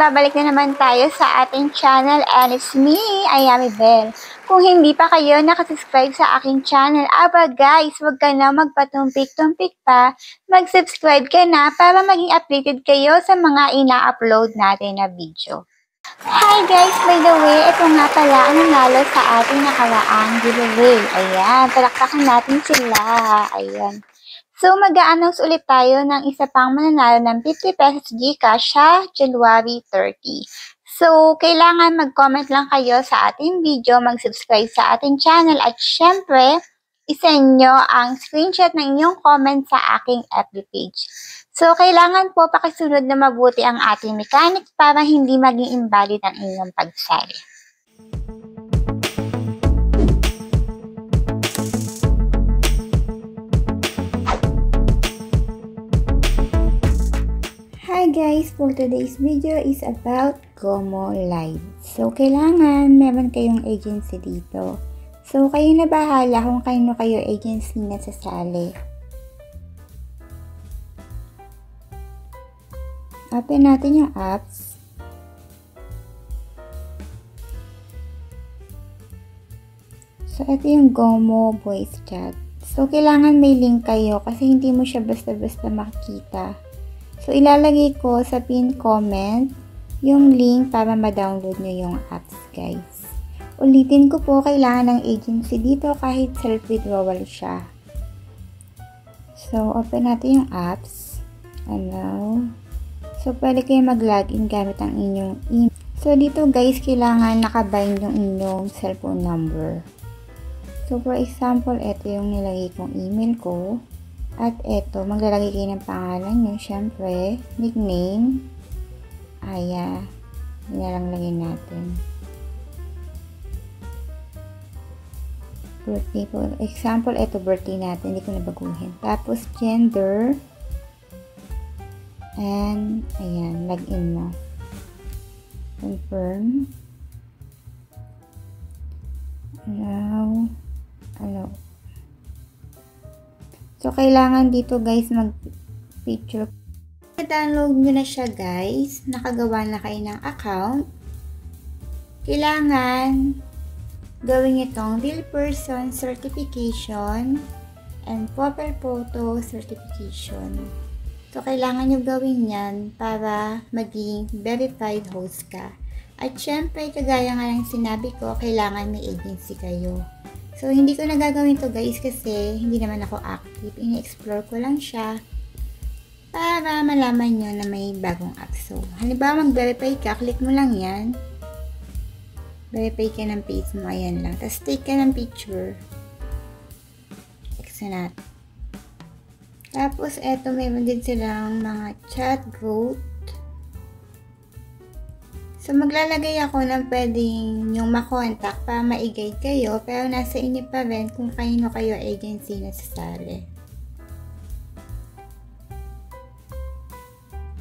babalik na naman tayo sa ating channel and it's me, Ayami Bell. Kung hindi pa kayo nakasubscribe sa aking channel, guys, huwag ka na magpatumpik-tumpik pa, mag-subscribe ka na para maging updated kayo sa mga ina-upload natin na video. Hi guys, by the way, ito nga pala ang nanalo sa ating nakaraang giveaway. Ayan, palakpakan natin sila. Ayan. So, mag-a-announce ulit tayo ng isa pang mananalo ng 50 pesos GCash sa January 30. So, kailangan mag-comment lang kayo sa ating video, mag-subscribe sa ating channel, at syempre, isend nyo ang screenshot ng inyong comment sa aking FB page. So, kailangan po pakisunod na mabuti ang ating mechanics para hindi maging invalid ang inyong pagsali. Hi guys, for today's video is about GOMO Live. So, kailangan meron kayong agency dito. So, kayo na bahala kung kayo agency na sasali. Open natin yung apps. So, ito yung GOMO voice chat. So, kailangan may link kayo kasi hindi mo siya basta-basta makikita. So, ilalagay ko sa pinned comment yung link para ma-download nyo yung apps, guys. Ulitin ko po, kailangan ng agency dito kahit self-withdrawal siya. So, open natin yung apps. Allow. So, pwede kayo mag-login gamit ang inyong email. So, dito guys, kailangan nakabind yung inyong cellphone number. So, for example, ito yung nilagay kong email ko. At eto, maglalagay kayo ng pangalan nyo, syempre, nickname, Aya, nilalang lagay natin. Birthday, for example, eto birthday natin, hindi ko nabaguhin. Tapos, gender, and, ayan, login mo. Confirm. Allow. So, kailangan dito guys mag-picture. I-download nyo na siya guys. Nakagawa na kayo ng account. Kailangan gawin itong real person certification and profile photo certification. So, kailangan nyo gawin yan para maging verified host ka. At syempre, kagaya nga ng sinabi ko, kailangan may agency kayo. So, hindi ko nagagawin to guys kasi hindi naman ako active. Ini-explore ko lang siya para malaman nyo na may bagong app. So, halimbawa mag-verify ka, click mo lang yan. Verify ka ng page mo, ayan lang. Tapos take ka ng picture. Excellent. Tapos, eto, mayroon din silang mga chat group. So, maglalagay ako ng pwedeng yung makontak para ma-guide kayo, pero nasa inyo pa rin kung kayo agency na sasali.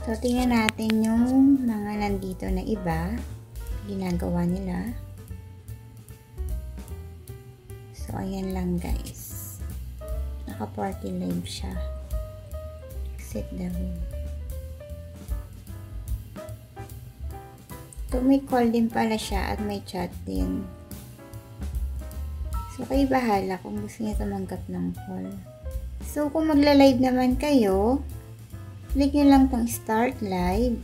So, tingnan natin yung mga nandito na iba, ginagawa nila. So, ayan lang guys. Naka-party live siya. Exit the room. So, may call din pala siya at may chat din. So, kayo bahala kung gusto niya tumanggap ng call. So, kung magla-live naman kayo, click nyo lang tong start live.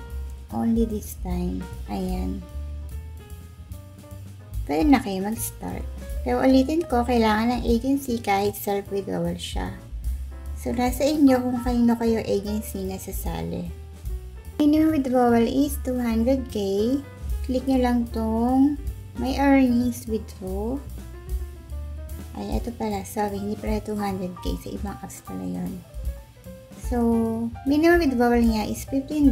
Only this time. Ayan. Pwede na kayo mag-start. Pero ulitin ko, kailangan ng agency kahit self-withdrawal siya. So, nasa inyo kung kayo agency na sasali. Minimum withdrawal is 200k. Click nyo lang tong may earnings withdraw. Ay, ito pala. Sorry, hindi pala 200k. Sa ibang apps pala yun. So, minimum withdrawal niya is $15.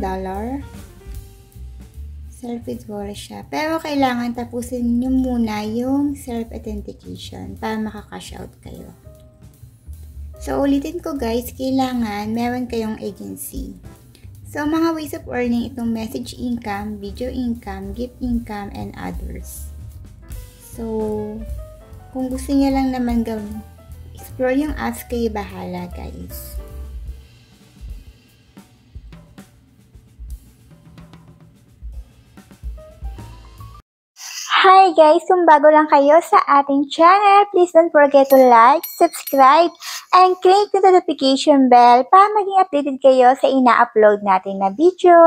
Self-withdrawal siya. Pero kailangan tapusin nyo muna yung self-authentication para makakash out kayo. So, ulitin ko guys, kailangan meron kayong agency. So, mga ways of earning itong message income, video income, gift income, and others. So, kung gusto niya lang naman explore yung apps, kayo bahala guys. Hi guys! Kung bago lang kayo sa ating channel, please don't forget to like, subscribe, and click the notification bell para maging updated kayo sa ina-upload natin na video.